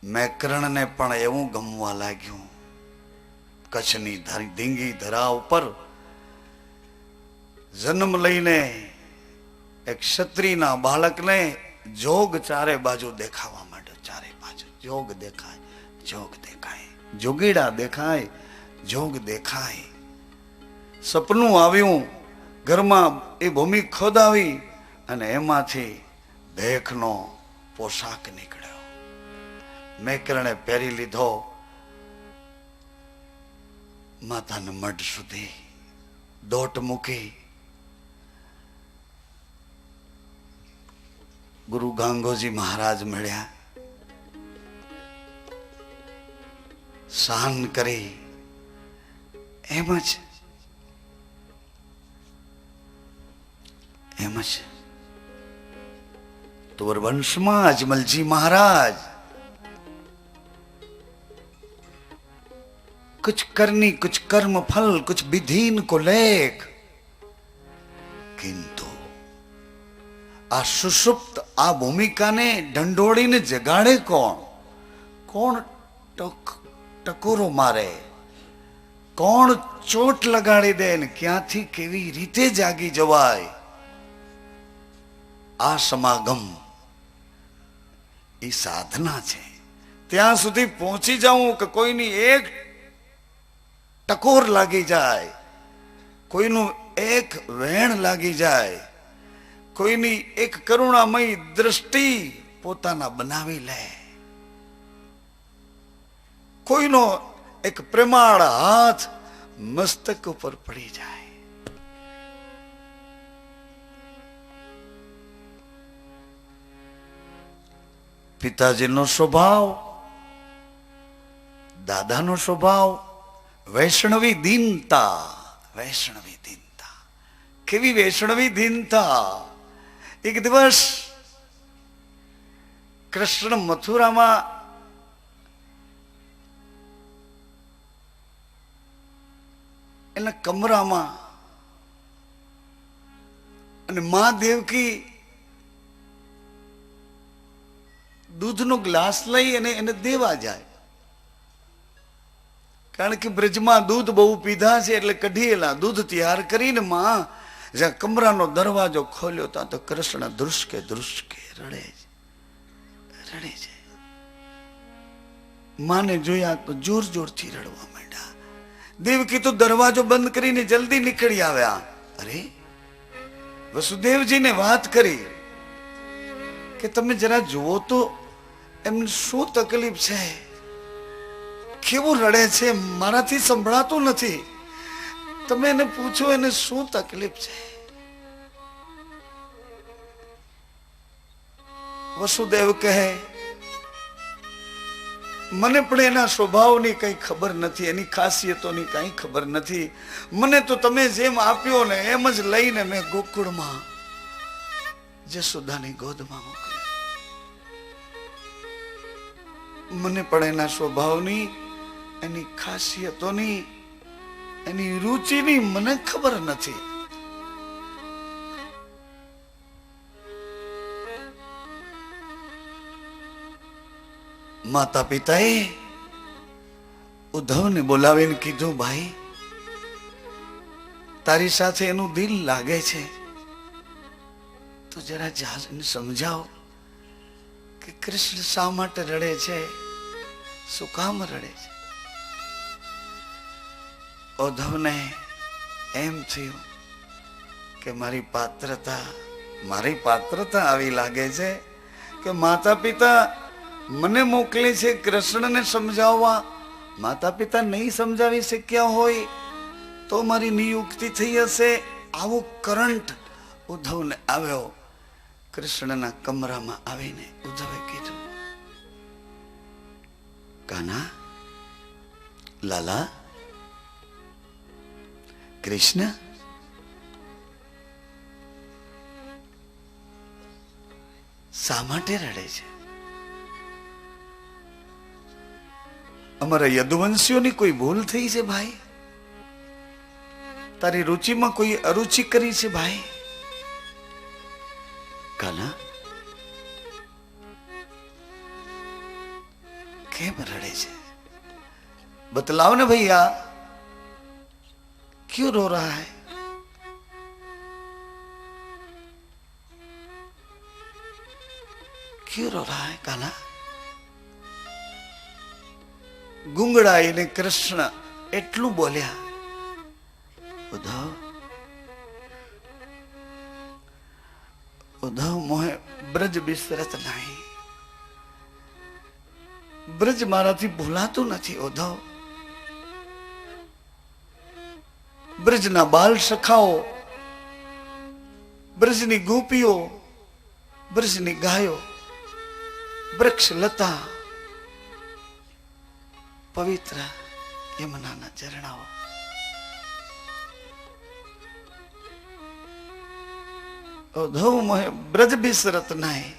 મેકરણ ને પણ એવું ગમવા લાગ્યું. કચ્છની ધીંગી ધરા ઉપર જન્મ લઈને એક ક્ષત્રિયના બાળકને જોગ ચારે બાજુ દેખાવા માંડ્યો. ચારે બાજુ જોગ દેખાય, જોગ દેખાય, જોગીડા દેખાય, જોગ દેખાય. સપનું આવ્યું, ઘરમાં એ ભૂમિ ખોદાવી અને એમાંથી ભેખનો પોશાક નીકળ્યો. મેકરણે પહેરી લીધો. માતાના મઢ સુધી દોટ મૂકી ગુરુ ગાંગોજી મહારાજ મળ્યા. શાન કરી એમ જ તોર વંશમાં અજમલજી મહારાજ कुछ करनी कुछ कर्म फल कुछ विधीन को लेख, किंतु आ सुषुप्त आ भूमिका ने ढंढोड़ी ने जगाड़े कौन? कौन टकोरो मारे, कौन चोट लगाड़ी दे ने क्यांथी केवी रीते जागी जवाय. आ समागम ई साधना छे. ત્યાં સુધી પહોંચી જાઉં કે કોઈની એક ટકોર લાગી જાય, કોઈનું એક વેણ લાગી જાય, કોઈની એક કરુણામય દ્રષ્ટિ પોતાના બનાવી લે, કોઈનો એક પ્રેમાળ હાથ મસ્તક ઉપર પડી જાય. પિતાજીનો સ્વભાવ, દાદાનો સ્વભાવ વૈષ્ણવી દીનતા. વૈષ્ણવી દીનતા, કેવી વૈષ્ણવી દીનતા. એક દિવસ કૃષ્ણ મથુરામાં એના કમરામાં અને મા દેવકી દૂધનો ગ્લાસ લઈ અને એને દેવા જાય. કારણ કે બ્રજમાં દૂધ બહુ પીધા છે એટલે કઢીએલા દૂધ તૈયાર કરીને માં જ્યાં કમરાનો દરવાજો ખોલ્યો ત્યાં તો કૃષ્ણ ધ્રુસકે ધ્રુસકે રડે છે. માને જોયા તો જોર જોરથી રડવા માંડ્યા. દેવકી તો દરવાજો બંધ કરીને જલ્દી નીકળી આવ્યા. અરે વસુદેવજીને વાત કરી કે તમે જરા જુઓ તો એમને શું તકલીફ છે, કેવું રડે છે, મારાથી સંભળાતું નથી. તમે એને પૂછો એને શું તકલીફ છે. વસુદેવ કહે મને પણ એના સ્વભાવની કઈ ખબર નથી, એની ખાસિયતોની કઈ ખબર નથી. મને તો તમે જેમ આપ્યો ને એમ જ લઈને મેં ગોકુળમાં જસોદાની ગોદમાં મોકલ્યો. મને પણ એના સ્વભાવની, એની ખાસિયતોની, એની રુચિની મને ખબર નથી. માતા પિતાએ ઉદ્ધવને બોલાવીને કીધું, ભાઈ તારી સાથે એનું દિલ લાગે છે તો જરા જાને સમજાવો કે કૃષ્ણ શા માટે રડે છે, શું કામ રડે છે. ઉદ્ધવને એમ થયું કે મારી પાત્રતા આવી લાગે છે કે માતા પિતા મને મોકલે છે કૃષ્ણને સમજાવવા. માતા પિતા નહીં સમજાવી શક્યા હોય તો મારી નિયુક્તિ થઈ હશે. આવો કરંટ ઉદ્ધવને આવ્યો. કૃષ્ણના કમરામાં આવીને ઉદ્ધવે કીધું, કાના, લાલા, કૃષ્ણ શા માટે રડે છે? અમારા યદુવંશીઓની કોઈ ભૂલ થઈ છે ભાઈ? તારી રુચિમાં કોઈ અરુચિ કરી છે ભાઈ? કાના, કેમ રડે છે? बतलाओ ना भैया, क्यों रो रहा है? क्यों रो रहा है कान्हा? गुंगड़ाईने कृष्ण એટલું બોલ્યા, ઉદ્ધવ ઉદ્ધવ મોહે બ્રજ બિસરત નહીં. બ્રજ મારાથી ભૂલાતું નથી ઉદ્ધવ. બ્રજના બાલ સખાઓ, બ્રજની ગોપીઓ, બ્રજની ગાયો, વૃક્ષ લતા, પવિત્ર યમુનાના ઝરણાઓ, ઉદ્ધવ મોહે બ્રજ બિસરત નહીં.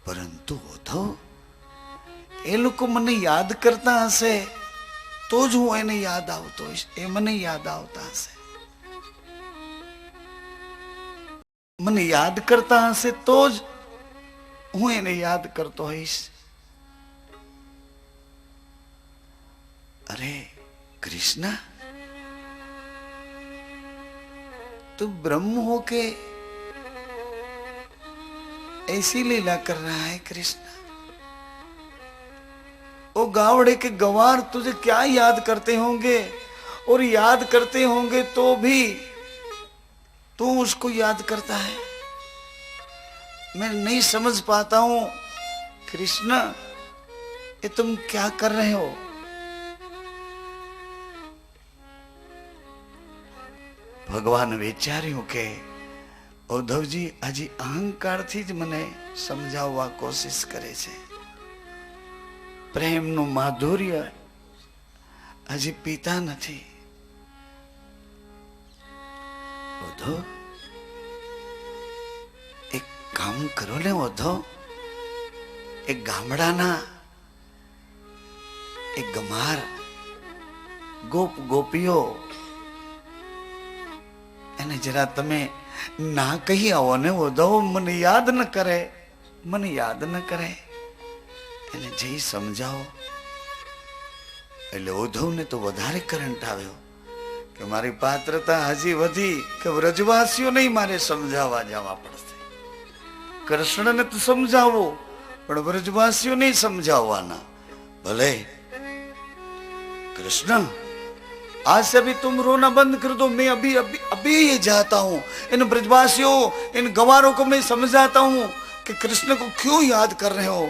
પરંતુ ઉદ્ધવ, એ લોકો મને યાદ કરતા હશે તો જ હું એને યાદ આવતો હોઈશ. એ મને યાદ આવતા હશે, મને યાદ કરતા હશે તો જ હું એને યાદ કરતો હોઈશ. अरे कृष्णा, तू ब्रह्म होके ऐसी लीला कर रहा है कृष्णा. ओ गावड़े के गवार तुझे क्या याद करते होंगे, और याद करते होंगे तो भी तू उसको याद करता है. मैं नहीं समझ पाता हूं कृष्णा, ये तुम क्या कर रहे हो? ભગવાન વિચાર્યું કે ઉદ્ધવજી હજી અહંકારથી જ મને સમજાવવા કોશિશ કરે છે. પ્રેમનું માધુર્ય હજી પીતા નથી. ઉદ્ધવ, એક કામ કરો ને ઉદ્ધવ, એક ગામડાના એક ગમાર ગોપ ગોપીઓ એને જરા તમે ના કહી આવો ને ઉદ્ધવ. મને યાદ ન કરે, મને યાદ ન કરે, એને જઈ સમજાવો. એટલે ઉદ્ધવને તો વધારે કરંટ આવ્યો કે મારી પાત્રતા હજી વધી કે વ્રજવાસીઓ નહીં મારે સમજાવવા જવા પડશે. કૃષ્ણને તો સમજાવો પણ વ્રજવાસીઓ નહીં સમજાવવાના. ભલે कृष्ण, आज से अभी तुम रोना बंद कर दो. मैं अभी अभी अभी ये जाता हूं. इन ब्रजवासियों, इन गवारों को मैं समझाता हूं कि कृष्ण को क्यों याद कर रहे हो.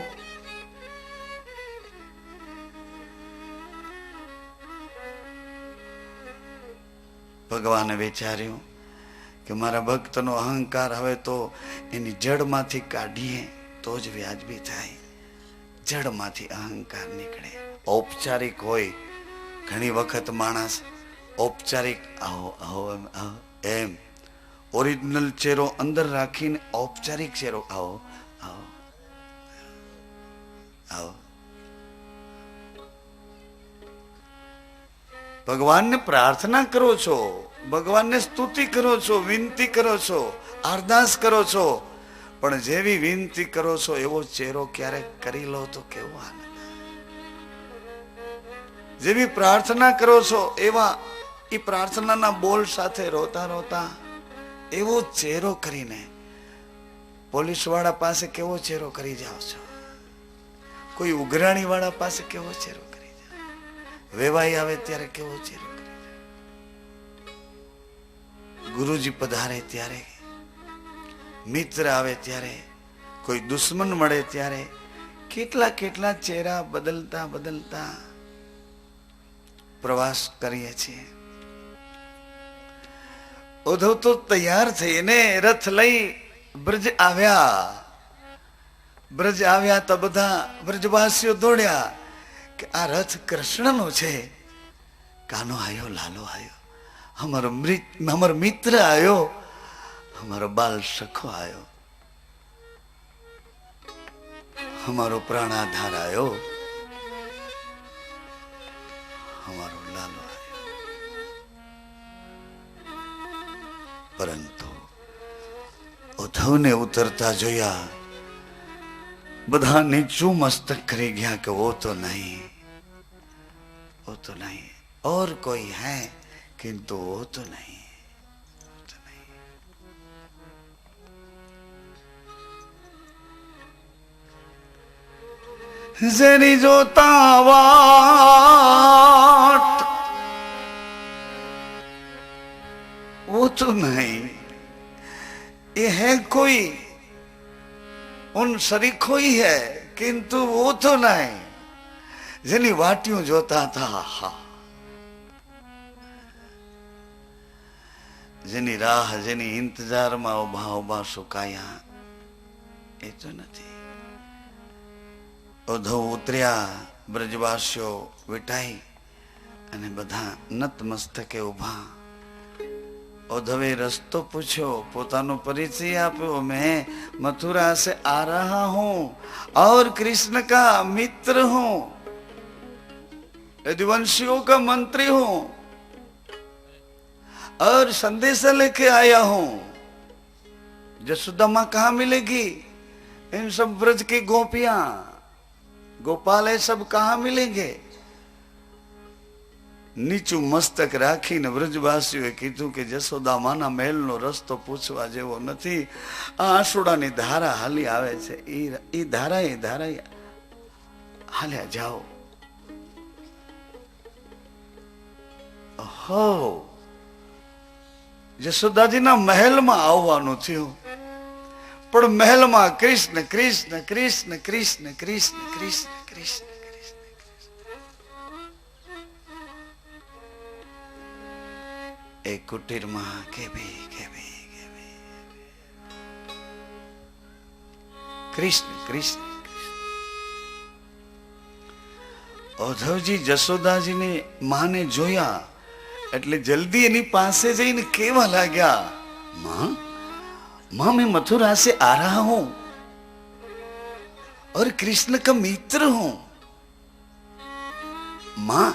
ભગવાને વિચાર્યું કે મારા ભક્તનો અહંકાર હવે તો એની જડમાંથી કાઢીએ તો જ વ્યાજબી થાય. જડમાંથી અહંકાર નીકળે. ઔપચારિક હોય, ઘણી વખત માણસ ઔપચારિક આવો આવો એમ ઓરિજિનલ ચહેરો અંદર રાખીને ઔપચારિક ચહેરો આવો આવો આવો. ભગવાનને પ્રાર્થના કરો છો, ભગવાનને સ્તુતિ કરો છો, વિનંતી કરો છો, અરદાસ કરો છો, પણ જેવી વિનંતી કરો છો એવો ચહેરો ક્યારેક કરી લો તો કેવો આનંદ. જેવી પ્રાર્થના કરો છો એવા એ પ્રાર્થનાના બોલ સાથે રોતા રોતા એવો ચહેરો કરીને પોલીસ વાળા પાસે કેવો ચહેરો કરી જાઓ છો, કોઈ ઉઘરાણી વાળા પાસે કેવો ચહેરો કરી જાઓ, વેવાઈ આવે ત્યારે કેવો ચહેરો કરી જાઓ, ગુરુજી પધારે ત્યારે, મિત્ર આવે ત્યારે, કોઈ દુશ્મન મળે ત્યારે કેટલા કેટલા ચહેરા બદલતા બદલતા પ્રવાસ કરીએ છીએ. ઉદ્ધવ તો તૈયાર થઈને રથ લઈ બ્રજ આવ્યા. બ્રજ આવ્યા તો બધા બ્રજવાસીઓ દોડ્યા કે આ રથ કૃષ્ણનો છે. કાનો આયો, લાલો આયો, અમારો મિત્ર આયો, અમારો બાલ સખો આયો, અમારો પ્રાણાધાર આયો, हमारो लालो है. परंतु उद्धव ने उतरता जोया बधा नीचू मस्तक करी गया कि वो तो नहीं, वो तो नहीं, और कोई है किंतु वो तो नहीं, वो तो नहीं। जेरी जोता वाट वो तो नहीं, ये है कोई उन शरीको ही है किंतु वो तो नहीं। जेनी वाटियों जोता था, हा, जेनी राह जेनी इंतजार में उभा उभा सुकाया ए तो नहीं। उधो उतर्या ब्रजवासियों विटाई अने बधा नतमस्तके उभा। उद्धवे रस्तो पूछो, पोतानो परिचय आप्यो, मैं मथुरा से आ रहा हूं और कृष्ण का मित्र हूं, यदुवंशियों का मंत्री हूं और संदेशा लेके आया हूं। जसोदा मां कहां मिलेगी? इन सब ब्रज की गोपियां गोपाल सब कहां मिलेंगे? नीचू मस्तक राखी ने ब्रजवासीओए कीधुं के जसोदा माना महल नो रस्तो पूछवा जेवो नथी। आंसुडानी धारा हाली आवे छे, ई धारा हाल्या जाओ। हो जसोदाजी ना महल में आववानुं थयुं, पण महल में कृष्ण कृष्ण कृष्ण कृष्ण कृष्ण कृष्ण कृष्ण। एक कुटीर में कृष्ण कृष्ण। उद्धवजी जसोदाजी ने मां ने जोया એટલે जल्दी एनी पासे जईने केवा लाग्या, मां मां मैं मथुरा से आ रहा हूं और कृष्ण का मित्र हूं। मां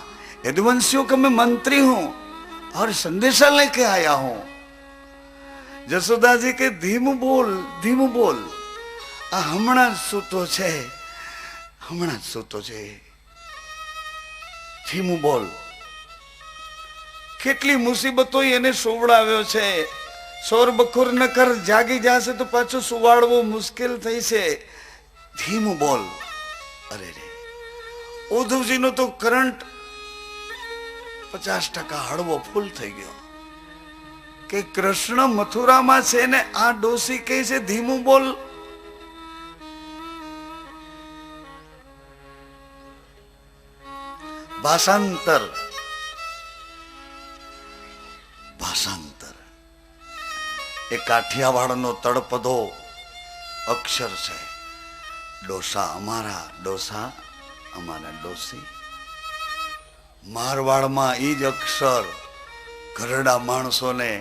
यदुवंशियों का मैं मंत्री हूं और संदेशा लेके आया हूं। जसोदा जी के धीमू बोल, आ हमणा सूतो छे, हमणा सूतो छे, धीमू बोल। કેટલી મુસીબતો એને સોવડાવ્યો છે। સોર બખોર ન કર, જાગી જાશે તો પાછું સુવાડવું મુશ્કેલ થઈ છે। ધીમું બોલ। અરે રે, ઉદ્ધવજીનો તો કરંટ 50% હળવો ફૂલ થઈ ગયો કે કૃષ્ણ મથુરામાં છે ને આ ડોસી કહે છે ધીમું બોલ। ભાષાંતર ભાષાંતર એ કાઠિયાવાડનો તળપદો અક્ષર છે। ડોસા અમારા ડોસી। મારવાડમાં ઈ જ અક્ષર ઘરડા માણસોને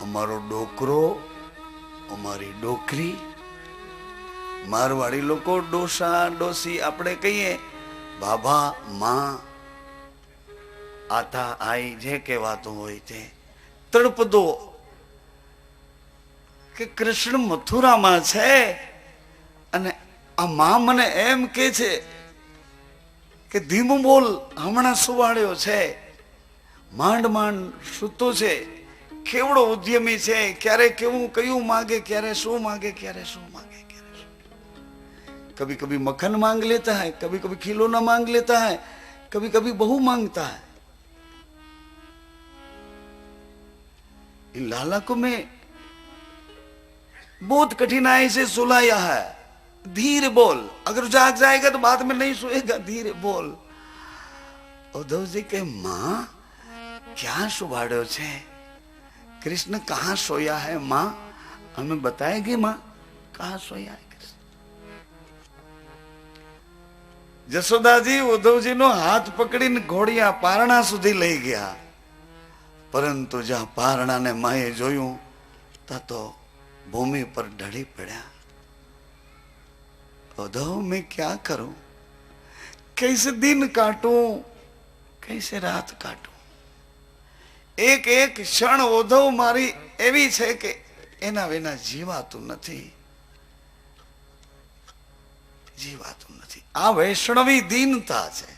અમારો ડોકરો, અમારી ડોકરી। મારવાડી લોકો ડોસા ડોસી આપણે કહીએ, બાબા માં આતા આઈ જે કહેવાતું હોય તે તળપદો કે કૃષ્ણ મથુરામાં છે અને આ માં મને એમ કે છે કે ધીમું બોલ, હમણાં સુવાડ્યો છે, માંડ માંડ સૂતો છે, કેવડો ઉદ્યમી છે, ક્યારે કેવું કયું માગે, ક્યારે શું માગે, ક્યારે શું માગે, ક્યારે શું। कभी कभी मक्खन मांग लेता है, कभी कभी खिलौना मांग लेता है, कभी कभी बहू मांगता है। इन लाला को मैं बहुत कठिनाई से सुलाया है। धीरे बोल, अगर जाग जाएगा तो बाद में नहीं सोएगा, धीरे बोल। उद्धव जी के मां क्या सुवाड़ो छे? कृष्ण कहां सोया है मां? हमें बताएगी मां कहां सोया है कृष्ण? जसोदा जी उद्धव जी नो हाथ पकड़ीने घोड़िया पारणा सुधी लई गया, परंतु ज्यां पारणा ने माए जोयुं ता तो भूमि पर ढળી पड़ा। उद्धव मैं क्या करूं, कैसे दिन काटूं, कैसे रात काटूं? एक एक क्षण उद्धव मारी एवी छे के एना विना जीवातुं नथी। જીવાતું નથી. આ વૈષ્ણવી દીનતા છે.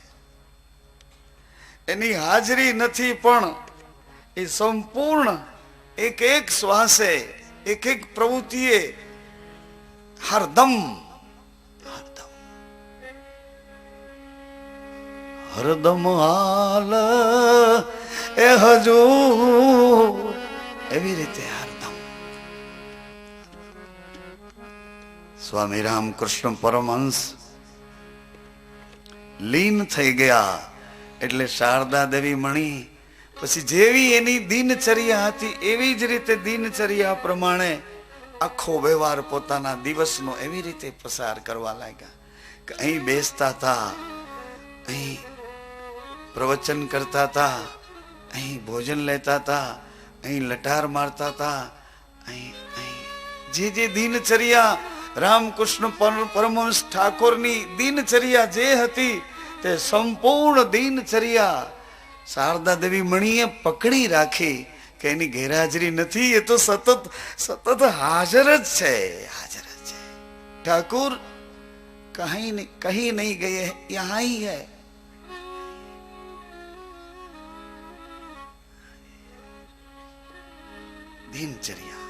એની હાજરી નથી પણ એ સંપૂર્ણ એક એક શ્વાસે એક એક પ્રવૃત્તિએ હરદમ હરદમ હરદમ હાલ એ હજૂર એવી રીતે હરદમ. સ્વામી રામકૃષ્ણ પરમહંસ લીન થઈ ગયા એટલે શારદા દેવી મણી પછી જેવી એની દિનચર્યા હતી એવી જ રીતે દિનચર્યા પ્રમાણે આખો વ્યવહાર પોતાના દિવસનો એવી રીતે પસાર કરવા લાગ્યા કે અહીં બેસતા હતા, અહીં પ્રવચન કરતા હતા, અહીં ભોજન લેતા હતા, અહીં લટાર મારતા હતા, અહીં જે દિનચર્યા રામકૃષ્ણ પરમહંસ ઠાકોરની દિનચર્યા જે હતી તે સંપૂર્ણ દિનચર્યા શારદા દેવી મણીએ પકડી રાખી કે એની ગેરહાજરી નથી, એ તો સતત હાજર જ છે, હાજર જ છે. ઠાकुर कहीं नहीं गए, यहाँ ही है. દિનચર્યા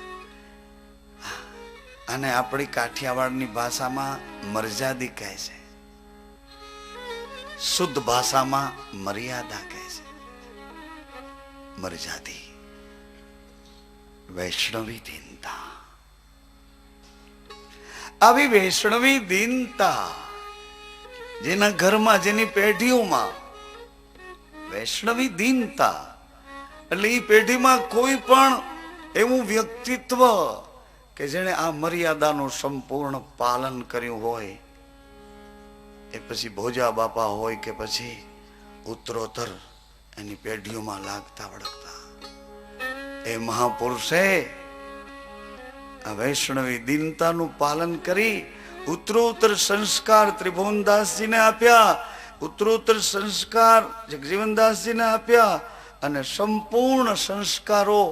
અને આપણી કાઠિયાવાડની ભાષામાં મર્યાદી કહે છે, શુદ્ધ ભાષામાં મર્યાદા કહે છે. મર્યાદી વૈષ્ણવી દીનતા. આવી વૈષ્ણવી દીનતા જેના ઘરમાં જેની પેઢીઓમાં વૈષ્ણવી દીનતા એટલે એ પેઢીમાં કોઈ પણ એવું વ્યક્તિત્વ કે જેણે આ મર્યાદાનું સંપૂર્ણ પાલન કર્યું હોય, એ પછી ભોજા બાપા હોય કે પછી ઉત્તરોત્તર એની પેઢીઓમાં લાગતા વળગતા એ મહાપુરુષે આ વૈષ્ણવી દીનતાનું પાલન કરી ઉત્તરોત્તર સંસ્કાર ત્રિભુવનદાસજીને આપ્યા, ઉત્તરોત્તર સંસ્કાર જગજીવનદાસજીને આપ્યા અને સંપૂર્ણ સંસ્કારો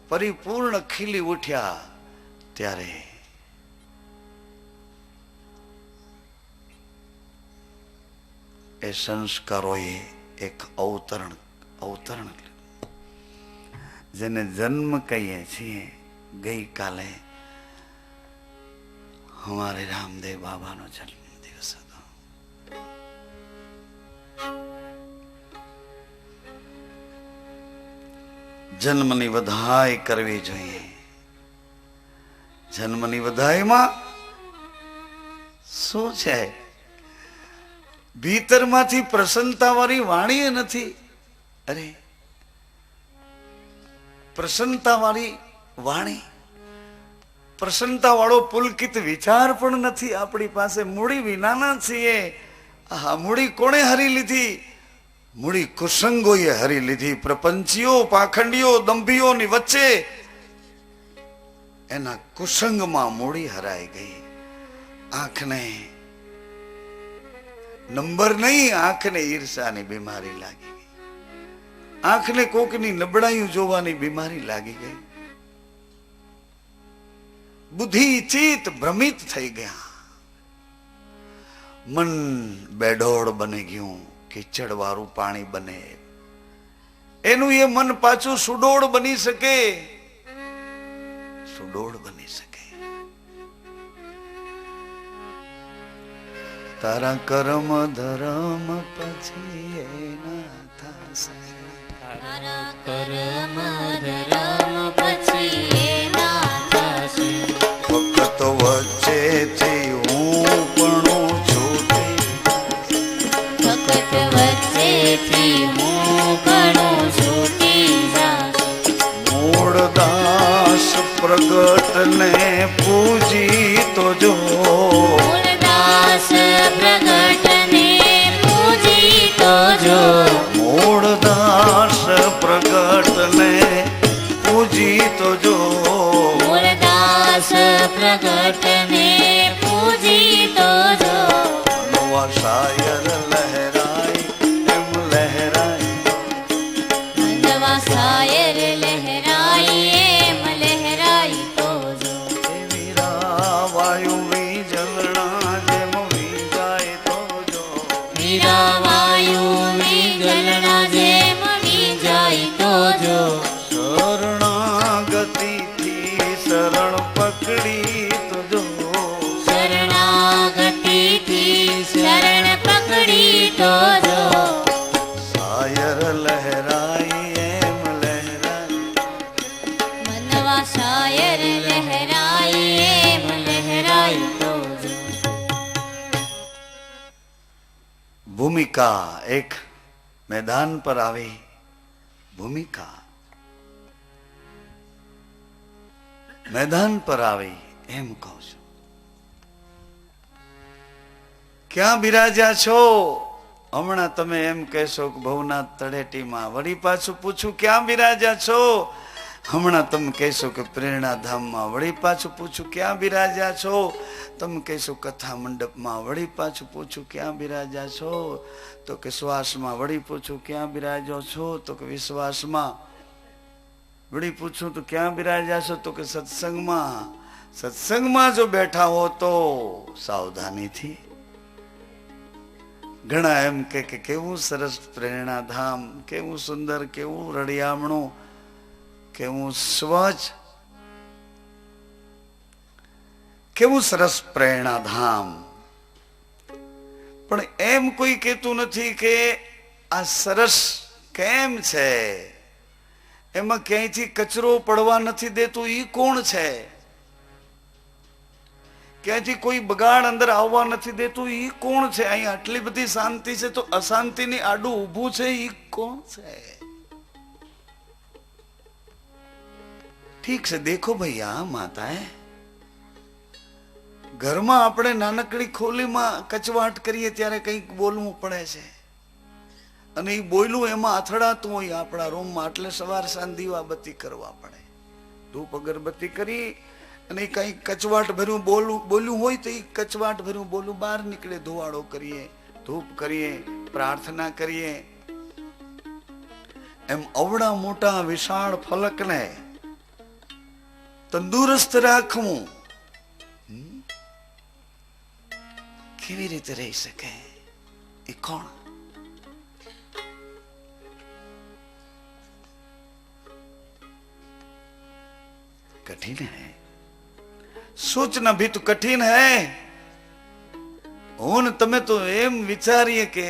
પરિપૂર્ણ ખીલી ઉઠ્યા. ત્યારે એ સંસ્કારોએ એક અવતરણ જેને જન્મ કહીએ છીએ. ગઈકાલે हमारे रामदेव बाबाનો જન્મ દિવસ હતો. જન્મની વધાઈ કરવી જોઈએ. જન્મની વધાઈમાં શું છે? ભીતરમાંથી પ્રસન્નતા વાળી વાણી નથી. અરે પ્રસન્નતા વાળી વાણી, પ્રસન્નતા વાળો પુલકિત વિચાર પણ નથી આપણી પાસે. મૂડી વિનાના છીએ. આ મૂડી કોણે હરી લીધી? મૂડી કુસંગોએ હરી લીધી. પ્રપંચીઓ, પાખંડીઓ, દંભીઓની વચ્ચે એના કુસંગમાં મૂડી હરાઈ ગઈ. આંખને નંબર નહીં, આંખને ઈર્ષાની બીમારી લાગી ગઈ. આંખને કોકની નબળાઈઓ જોવાની બીમારી લાગી ગઈ. બુદ્ધિ ચિત્ત ભ્રમિત થઈ ગયા. મન બેડોળ બની ગયું. કીચડ વાળું પાણી બને એનું એ મન પાછું સુડોળ બની શકે, સુડોળ બની શકે. તારા કર્મ ધર્મ પછી એના થશે. તારા કર્મ ધર્મ પછી એના થશે. ફક્ત વચ્ચેથી હું પણ છૂટી, ફક્ત વચ્ચેથી હું પણ છૂટી જાઉં. મૂળ દાસ પ્રગટ ને પૂજી તો જો, મૂળ દાસ પ્રગટ ને પૂજી તો જો, મૂળ દાસ પ્રગટ ને પૂજી તો જો, મૂળ દાસ પ્રગટ ને પૂજી તો જો. નવા શાયર લહેરાય એમ લહેરાય, નવા શાયર લહેરાય એમ લહેરાય તો જો. વીરા વાયુ વીજળના જેમ વીજ વાયુની જલના જેમ જાય તો જો શરણાગતિથી શરણ પકડી તો જો શરણાગતિથી શરણ પકડી તો જો શાયર લહેરાઈ એમ લહેરાઈ મનવા શાયર લહેરાય એમ લહેરાય તો જો ભૂમિકા એક મેદાન પર આવી ભૂમિકા મેદાન પર આવી એમ કહું છું. ક્યાં બિરાજ્યા છો? હમણાં તમે એમ કહેશો કે ભવનાથ તળેટીમાં. વળી પાછું પૂછું ક્યાં બિરાજ્યા છો? હમણાં તમે કહેશો કે પ્રેરણાધામમાં. વળી પાછું પૂછું ક્યાં બિરાજ્યા છો? તમે કહેશો કથા મંડપમાં. વળી પાછું પૂછું ક્યાં બિરાજ્યા છો? તો કે શ્વાસમાં. વળી પૂછું ક્યાં બિરાજો છો? તો કે વિશ્વાસમાં. વળી પૂછું તો ક્યાં બિરાજ્યા છો? તો કે સત્સંગમાં. સત્સંગમાં જો બેઠા હો તો સાવધાનીથી. ઘણા એમ કે કેવું સરસ પ્રેરણાધામ, કેવું સુંદર, કેવું રળિયામણું, કેવું સ્વચ્છ, કેવું સરસ પ્રેરણાધામ. પણ એમ કોઈ કહેતું નથી કે આ સરસ કેમ છે, એમાં ક્યાંયથી કચરો પડવા નથી દેતું, ઈ કોણ છે? ક્યાંથી કોઈ બગાડ અંદર આવવા નથી દેતું, ઈ કોણ છે? અહીંયા આટલી બધી શાંતિ છે તો અશાંતિની આડું ઊભું છે, ઈ કોણ છે? ઠીક છે, દેખો ભૈયા માતા હે, ઘરમાં આપણે નાનકડી ખોલીમાં કચવાટ કરીએ ત્યારે કંઈક બોલવું પડે છે, અને એ બોયલું એમાં અથડાતું હોય આપણા રૂમમાં, એટલે સવાર સાંજ દીવાબત્તી કરવા પડે, ધૂપ અગરબત્તી કરી અને કઈ કચવાટ ભર્યું બોલ્યું હોય તો એ કચવાટ ભર્યું બોલું બહાર નીકળે. ધુવાડો કરીએ, ધૂપ કરીએ, પ્રાર્થના કરીએ. એમ અવડા મોટા વિશાળ ફલકને તંદુરસ્ત રાખવું કેવી રીતે રહી શકે? એ કોણ? कठिन है, सोचना भी तो कठिन है. હું તમે તો એમ વિચારીએ કે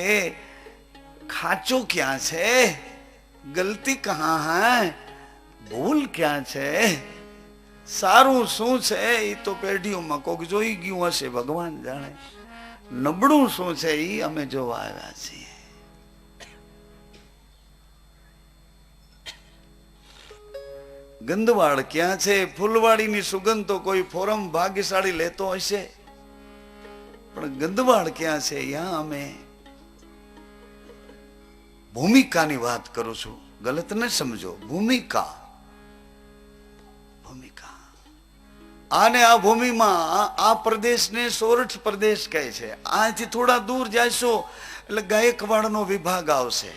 ખાચો ક્યાં છે, ગલતી કહાં હૈ, ભૂલ ક્યાં છે, સારું શું છે એ તો પેઢીઓમાં કોક જોઈ ગયું હશે, ભગવાન જાણે. નબળું શું છે એ અમે જોવા આવ્યા છીએ. ગંધવાડ ક્યાં છે? ફૂલવાડીની સુગંધ તો કોઈ ફોરમ ભાગ્યશાળી લેતો હશે, પણ ગંધવાડ ક્યાં છે? યા અમે ભૂમિકાની વાત કરું છું, ગલત ન સમજો. ભૂમિકા, ભૂમિકા. આને આ ભૂમિમાં આ પ્રદેશને સોરઠ પ્રદેશ કહે છે. આથી થોડા દૂર જઈશો એટલે ગાયકવાડનો વિભાગ આવશે.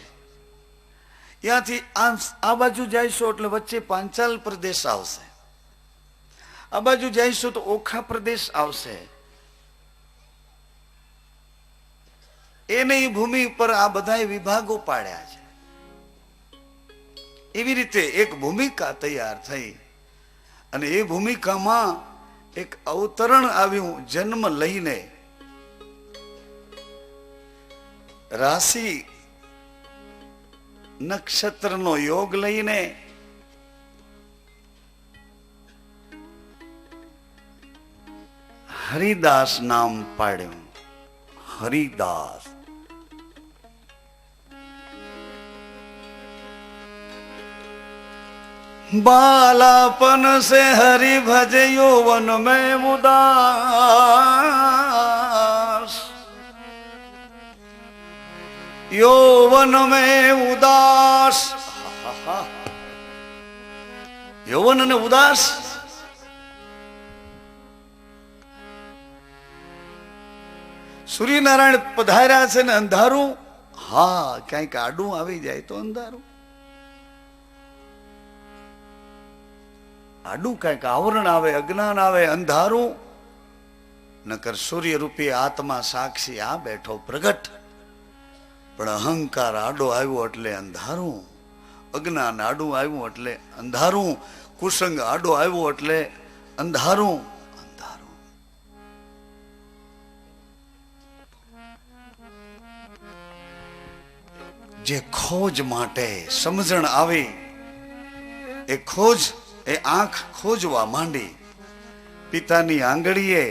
ત્યાંથી આ બાજુ જઈશો એટલે વચ્ચે પાંચાલ પ્રદેશ આવશે. આ બાજુ જઈશો તો ઓખા પ્રદેશ આવશે. એને એ ભૂમિ પર આ બધા વિભાગો પાડ્યા છે. એવી રીતે એક ભૂમિકા તૈયાર થઈ અને એ ભૂમિકામાં એક અવતરણ આવ્યું, જન્મ લઈને રાશિ નક્ષત્રનો યોગ લઈને હરિદાસ નામ પાડ્યું. હરિદાસ. बालापन से हरि भजे यौवन में उदास, यौवन में उदास. यौवन ने उदास. સૂર્યનારાયણ પધાર્યા છે ને અંધારું. હા, ક્યાંક આડું આવી જાય તો અંધારું, આડું કઈક આવરણ આવે, અજ્ઞાન આવે, અંધારું. નકર સૂર્ય રૂપી આત્મા સાક્ષી આ બેઠો પ્રગટ પણ અહંકાર આડો આવ્યો એટલે અંધારું, અજ્ઞાન આડું આવ્યું એટલે અંધારું, કુસંગ આડો આવ્યો એટલે અંધારું અંધારું. જે ખોજ માટે સમજણ આવી, એ ખોજ, એ આંખ ખોજવા માંડી. પિતાની આંગળીએ,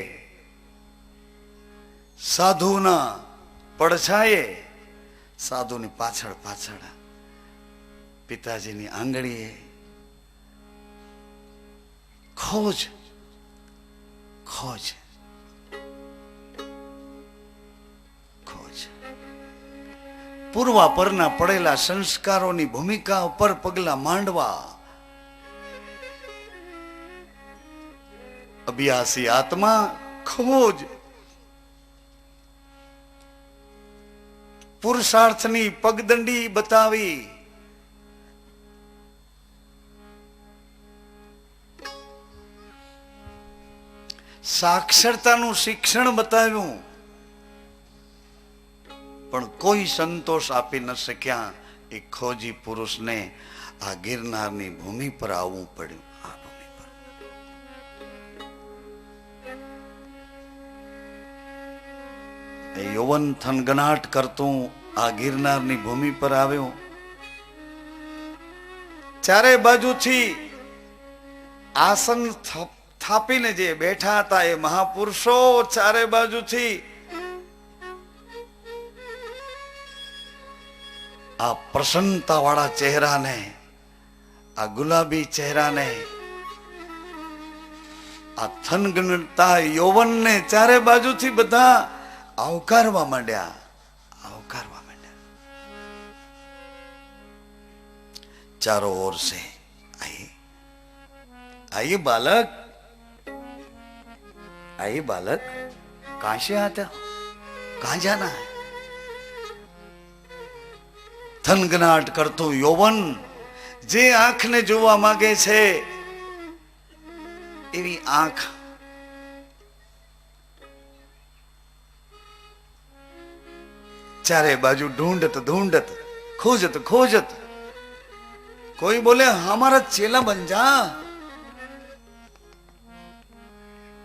સાધુના પડછાયે, સાધુની પાછળ પાછળ પિતાજીની આંગળીએ ખોજ ખોજ ખોજ. પૂર્વા પરના પડેલા સંસ્કારોની ભૂમિકા ઉપર પગલા માંડવા. અભ્યાસી આત્મા ખોજ. પુરુષાર્થની પગદંડી બતાવી. સાક્ષરતાનું શિક્ષણ બતાવ્યું, પણ કોઈ સંતોષ આપી ન શક્યા. એ ખોજી પુરુષને આ ગિરનારની ભૂમિ પર આવવું પડ્યું. આ ભૂમિ પર એ યૌવન થનગનાટ કરતું આ ગિરનારની ભૂમિ પર આવ્યો. ચારે બાજુથી આસન થાપીને જે બેઠા હતા એ મહાપુરુષો ચારે બાજુથી આ પ્રસન્નતા વાળા ચહેરાને, આ ગુલાબી ચહેરાને, આ થનગનતા યૌવનને ચારે બાજુથી બધા આવકારવા માંડ્યા, આવકારવા માંડ્યા. ચારો ઓર સે આइए आइए बालक, आइए बालक, कहां से आते हो, कहां जाना है? થનગનાટ કરતું યૌવન જે આંખને જોવા માંગે છે એવી આંખ ચારે બાજુ ઢૂંઢત ઢूंढत, खोजत खोजत. कोई बोले हमारा चेला बन जा,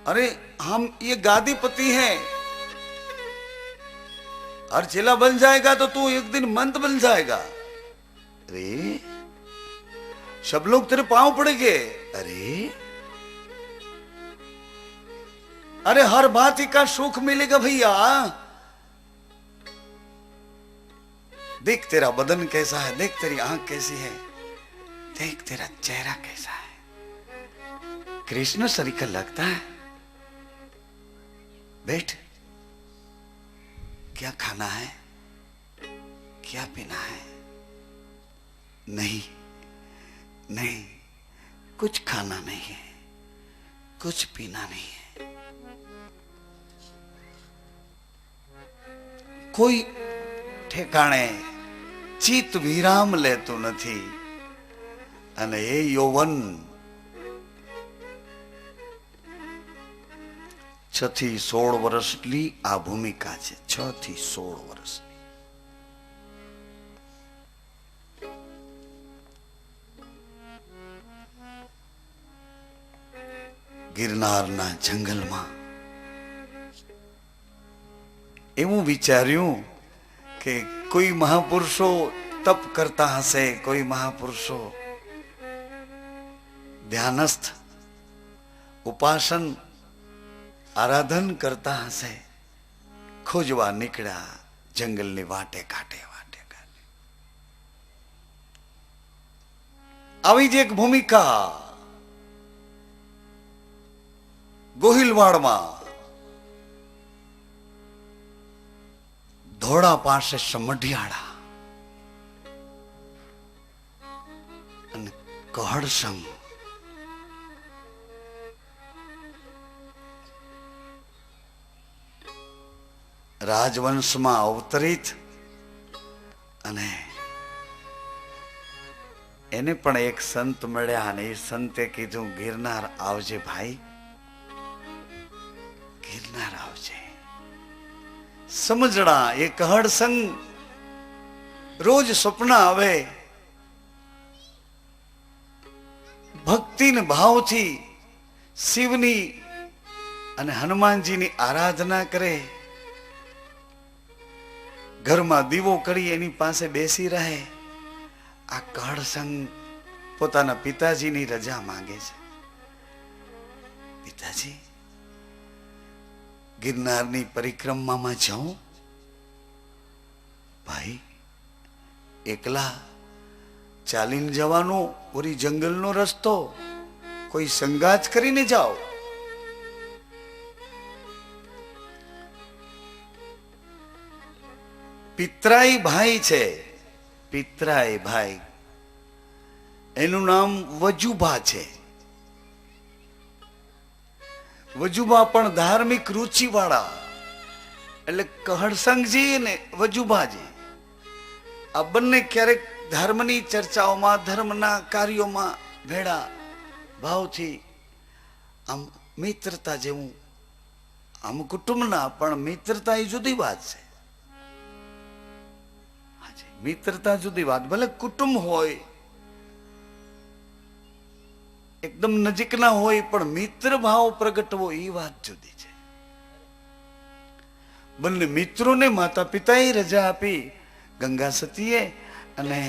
अरे हम ये गादीपति हैं, और चेला बन जाएगा तो तू एक दिन मंत बन जाएगा. अरे सब लोग तेरे पांव पड़ेंगे. अरे अरे हर बात का सुख मिलेगा भैया. देख तेरा बदन कैसा है, देख तेरी आंख कैसी है, देख तेरा चेहरा कैसा है, कृष्ण सरीखा लगता है. बैठ, क्या खाना है, क्या पीना है? नहीं नहीं, कुछ खाना नहीं है, कुछ पीना नहीं है. कोई ठेकाणे ચિત્ત વિરામ લેતું નથી. અને એ યૌવન 6 થી 16 વર્ષની આ ભૂમિકા છે. 6 થી 16 વર્ષની. ગિરનારના જંગલમાં એવું વિચાર્યું કે કોઈ મહાપુરુષો તપ કરતા હશે, કોઈ મહાપુરુષો ધ્યાનસ્થ ઉપાસન આરાધન કરતા હશે. ખોજવા નીકળ્યા જંગલની વાટે કાંઠે, વાટે કાંઠે. આવી જ એક ભૂમિકા ગોહિલવાડમાં ધોળા પાસે સમઢિયાળા અને કહળસંગ. રાજવંશમાં અવતરિત, અને એને પણ એક સંત મળ્યા અને એ સંતે કીધું ગિરનાર આવજે ભાઈ, ગિરનાર આવજે. સમજણા એ કહળસંગ રોજ સ્વપ્ન આવે, ભક્તિ ને ભાવથી શિવની અને હનુમાનજીની આરાધના કરે, ઘરમાં દીવો કરી એની પાસે બેસી રહે. આ કહળસંગ પોતાના પિતાજીની રજા માંગે છે. પિતાજી, ગિરનારની પરિક્રમામાં જાઉં? ભાઈ, એકલા ચાલીને જવાનો, ઓરી જંગલનો રસ્તો, કોઈ સંગાત કરીને જાઓ. પિતરાઈ ભાઈ છે, પિતરાઈ ભાઈ, એનું નામ વજુભા છે. વજુભા પણ ધાર્મિક રુચિ વાળા, એટલે કહળસંગજી ને વજુભાજી આ બંને ક્યારેક ધર્મની ચર્ચાઓમાં, ધર્મના કાર્યોમાં ભેળા ભાવથી આમ મિત્રતા જેવું, આમ કુટુંબના પણ મિત્રતા એ જુદી વાત છે. મિત્રતા જુદી વાત, ભલે કુટુંબ હોય, એકદમ નજીકના હોય, પણ મિત્ર ભાવ પ્રગટવો એ વાત જુદી છે. બંને મિત્રોને માતા પિતાએ રજા આપી, ગંગા સતીએ અને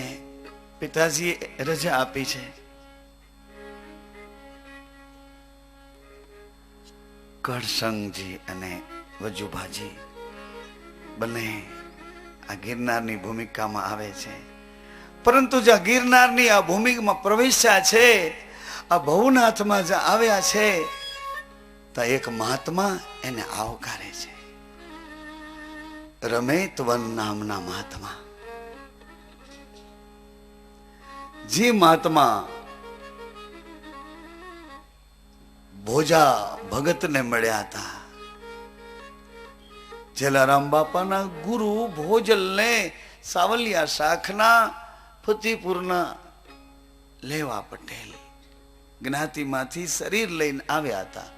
પિતાજીએ રજા આપી છે. કહળસંગજી અને વજુભાજી બંને આ ગિરનારની ભૂમિકામાં આવે છે. પરંતુ જ્યાં ગિરનારની આ ભૂમિકામાં પ્રવેશ્યા છે, આ ભવનાથમાં જ્યાં આવ્યા છે, ત્યાં એક મહાત્મા એને આવકારે છે. રમેતવન નામના મહાત્મા. જે મહાત્મા ભોજા ભગતને મળ્યા હતા, જલારામ બાપાના ગુરુ ભોજલને સાવલિયા શાખના ફતેપુરના લેવા પટેલ જ્ઞાતિમાંથી શરીર લઈને આવ્યા હતા.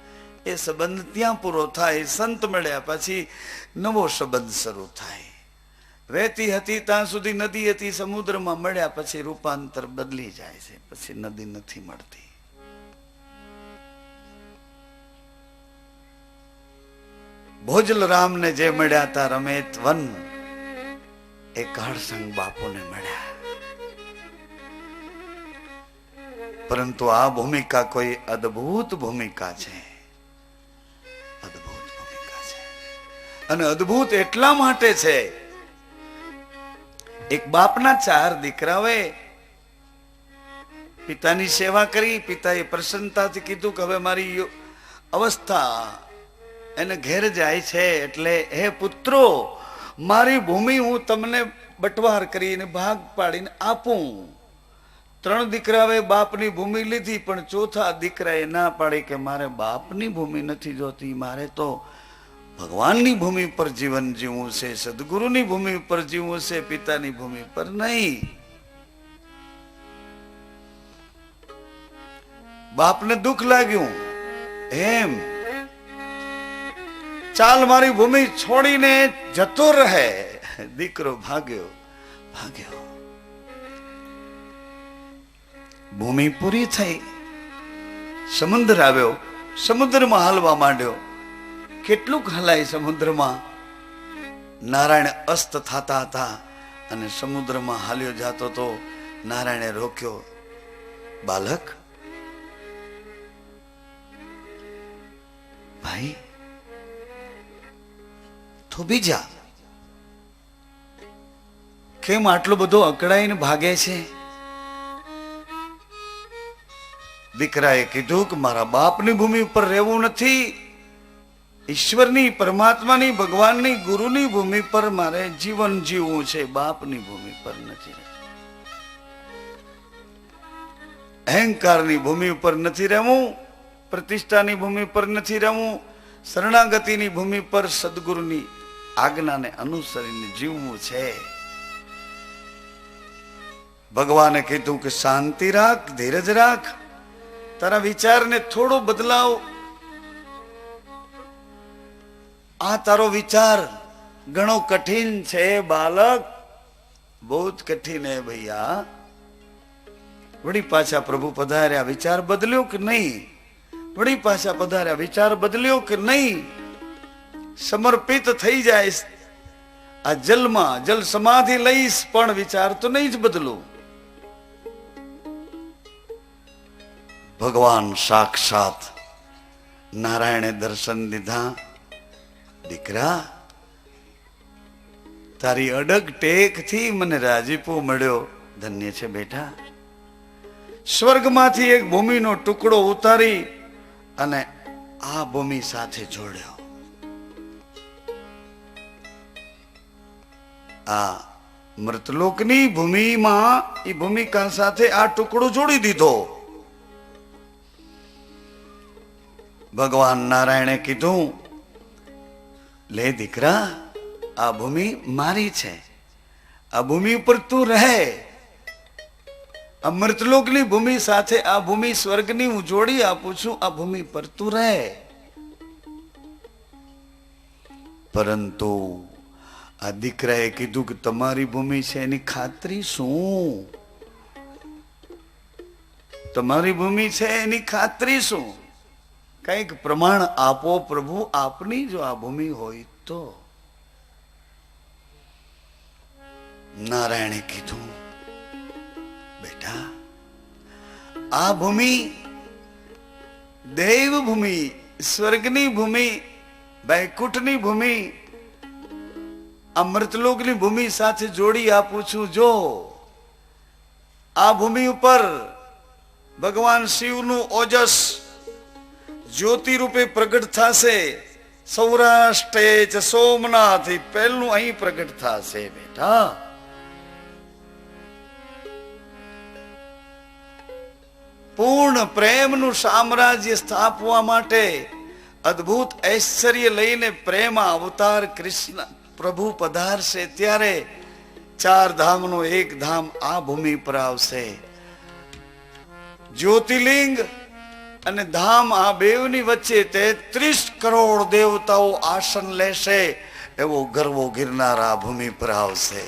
એ સંબંધ ત્યાં પૂરો થાય, સંત મળ્યા પછી નવો સંબંધ શરૂ થાય. વહેતી હતી ત્યાં સુધી નદી હતી, સમુદ્રમાં મળ્યા પછી રૂપાંતર બદલી જાય છે, પછી નદી નથી મળતી. ભોજલરામને જે મળ્યા હતા રમેતવન, એ કહળસંગ બાપુને મળ્યા. પરંતુ આ ભૂમિકા કોઈ અદ્ભુત ભૂમિકા છે, અદ્ભુત ભૂમિકા છે. અને અદ્ભુત એટલા માટે છે, એક બાપના 4 દીકરાઓએ પિતાની સેવા કરી. પિતાએ પ્રસન્નતાથી કીધું કે હવે મારી અવસ્થા એને ઘેર જાય છે, એટલે હે પુત્રો, મારી ભૂમિ હું તમને બટવાર કરીને ભાગ પાડીને આપું. 3 દીકરાએ બાપની ભૂમિ લીધી, પણ ચોથા દીકરાએ ના પાડી કે મારે બાપની ભૂમિ નથી જોતી, મારે તો ભગવાનની ભૂમિ પર જીવન જીવવું છે, સદગુરુની ભૂમિ પર જીવવું છે, પિતાની ભૂમિ પર નહીં. બાપને દુઃખ લાગ્યું, એમ ચાલ મારી ભૂમિ છોડીને જતો રહે. દીકરો ભાગ્યો ભાગ્યો. ભૂમિ પૂરી થઈ, સમુદ્ર આવ્યો, સમુદ્રમાં હાલવા માંડ્યો. કેટલુંક હલાય સમુદ્રમાં. નારાયણ અસ્ત થતા હતા અને સમુદ્રમાં હાલ્યો જાતો તો નારાયણે રોક્યો. બાલક, ભાઈ થોભી જા. કેમ આટલો બધો અકળાઈને ભાગે છે? દીકરાએ કીધું કે મારા બાપની ભૂમિ ઉપર રહેવું નથી, ઈશ્વરની, પરમાત્માની, ભગવાનની, ગુરુની ભૂમિ પર મારે જીવન જીવવું છે, બાપની ભૂમિ પર નથી. અહંકારની ભૂમિ ઉપર નથી રહેવું, પ્રતિષ્ઠાની ભૂમિ પર નથી રહેવું, શરણાગતિની ભૂમિ પર સદગુરુની આજ્ઞાને અનુસરીને જીવવું છે. ભગવાને કીધું કે શાંતિ રાખ, ધીરજ રાખ, તારા વિચારને થોડો બદલાવ. આ તારો વિચાર ઘણો કઠિન છે બાલક, बहुत कठिन है भैया। वड़ी पाछा प्रभु पधार्या, विचार बदल्यो कि नहीं? वड़ी पाछा पधार्या, विचार बदल्यो कि नहीं? समर्पित થઈ જાય આ જલમાં, જલ સમાધિ લઈશ પણ વિચાર તો નહીં જ બદલું. ભગવાન સાક્ષાત નારાયણે દર્શન દીધા. દીકરા, તારી અડગ ટેક થી મને રાજીપો મળ્યો. ધન્ય છે બેટા. સ્વર્ગમાંથી એક ભૂમિનો ટુકડો ઉતારી અને આ ભૂમિ સાથે જોડ્યો. આ મૃતલોકની ભૂમિમાં એ ભૂમિકા સાથે આ ટુકડો જોડી દીધો. ભગવાન નારાયણે કીધું, લે દીકરા, આ ભૂમિ મારી છે. આ ભૂમિ ઉપર તું રહે. આ મૃતલોકની ભૂમિ સાથે આ ભૂમિ સ્વર્ગની હું જોડી આપું છું. આ ભૂમિ પર તું રહે. પરંતુ આ દીકરાએ કીધું કે તમારી ભૂમિ છે એની ખાતરી શું? તમારી ભૂમિ છે એની ખાતરી શું? કઈક પ્રમાણ આપો પ્રભુ, આપની જો આ ભૂમિ હોય તો. નારાયણે કીધું, બેટા, આ ભૂમિ દેવ ભૂમિ, સ્વર્ગની ભૂમિ, વૈકુંઠની ભૂમિ, અમૃતલોકની ભૂમિ સાથે જોડી આપું છું. જો આ ભૂમિ ઉપર ભગવાન શિવનું ઓજસ જ્યોતિ રૂપે પ્રગટ થશે. સૌરાષ્ટ્ર સોમનાથ પહેલું અહીં પ્રગટ થશે બેટા. પૂર્ણ પ્રેમનું સામ્રાજ્ય સ્થાપવા માટે અદ્ભુત ઐશ્વર્ય લઈને પ્રેમ અવતાર કૃષ્ણ પ્રભુ પધારશે. ત્યારે 4 ધામનો એક ધામ આ ભૂમિ પર આવશે. જ્યોતિર્લિંગ અને ધામ આ બેવની વચ્ચે 33 કરોડ દેવતાઓ આસન લેશે. એવો ગરવો ગિરનાર આ ભૂમિ પર આવશે.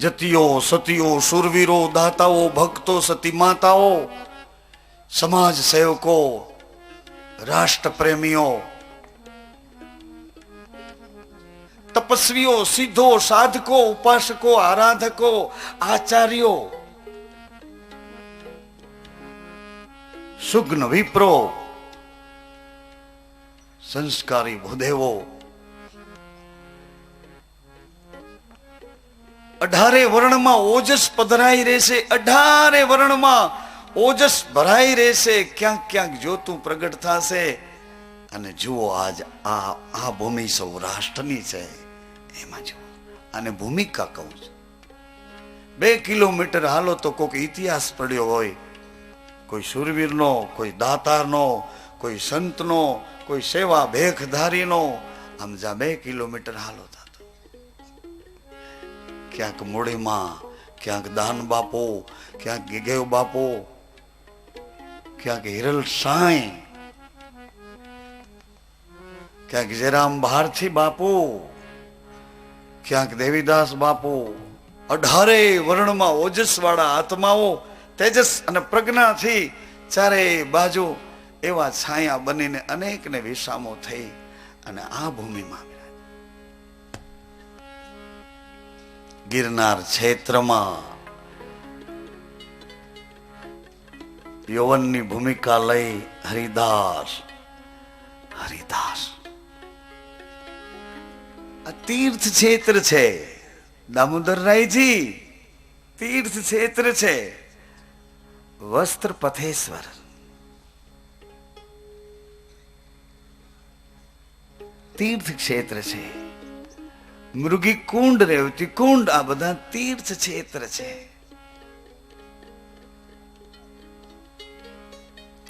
જતિઓ, સતીઓ, શુરવીરો, દાતાઓ, ભક્તો, સતી માતાઓ, સમાજ સેવકો, રાષ્ટ્ર પ્રેમીઓ, તપસ્વીઓ, સિદ્ધો, સાધકો, ઉપાસકો, આરાધકો, આચાર્યો, સુગ્ન વિપ્રો, સંસ્કારી ભૂદેવો, 18 વર્ણમાં ઓજસ પધરાઈ રહેશે. 18 વર્ણમાં ઓજસ ભરાઈ રહેશે. ક્યાંક ક્યાંક જ્યોતું પ્રગટ થશે. અને જુઓ, આજ આ ભૂમિ સૌરાષ્ટ્રની છે. એમાં જુઓ, આને ભૂમિકા કહું છું. 2 કિલોમીટર હાલો તો કોઈક ઇતિહાસ પડ્યો હોય, કોઈ શૂરવીરનો, કોઈ દાતારનો, કોઈ સંતનો, કોઈ સેવા ભેખધારીનો. આમ જા 2 કિલોમીટર હાલો થતો. ક્યાંક મૂડીમાં, ક્યાંક દાન બાપો, ક્યાંક ગેગેવ બાપો, ક્યાંક હિરલ સાંઈ, ક્યાંક જયરામ ભારતી બાપુ, ક્યાંક દેવીદાસ બાપુ. 18 વર્ણમાં ઓજસ વાળા આત્માઓ તેજસ અને પ્રજ્ઞાથી ચારે બાજુ એવા છાયા બનીને અનેકને વિસામો થઈ અને આ ભૂમિમાં ગિરનાર ક્ષેત્રમાં યૌવનની ભૂમિકા લઈ હરિદાસ આ તીર્થ ક્ષેત્ર છે. દામોદરરાયજી તીર્થ ક્ષેત્ર છે. વસ્ત્ર પથેશ્વર તીર્થ ક્ષેત્ર છે. મૃગી કુંડ, રેવતી કુંડ, આ બધા તીર્થ ક્ષેત્ર છે.